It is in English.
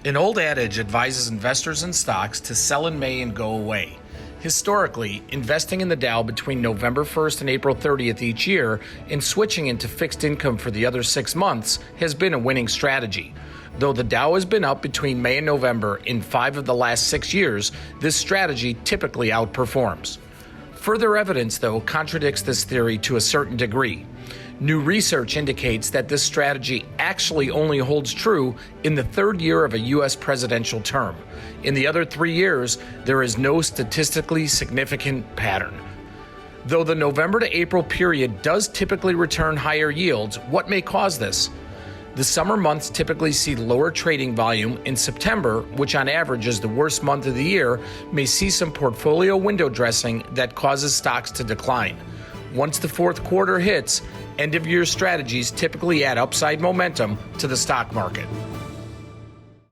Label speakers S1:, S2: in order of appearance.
S1: An old adage advises investors in stocks to sell in May and go away. Historically, investing in the Dow between November 1st and April 30th each year and switching into fixed income for the other 6 months has been a winning strategy. Though the Dow has been up between May and November in 5 of the last 6 years, this strategy typically outperforms. Further evidence, though, contradicts this theory to a certain degree. New research indicates that this strategy actually only holds true in the 3rd year of a U.S. presidential term. In the other 3 years, there is no statistically significant pattern. Though the November to April period does typically return higher yields, what may cause this? The summer months typically see lower trading volume. In September, which on average is the worst month of the year, may see some portfolio window dressing that causes stocks to decline. Once the 4th quarter hits, end-of-year strategies typically add upside momentum to the stock market.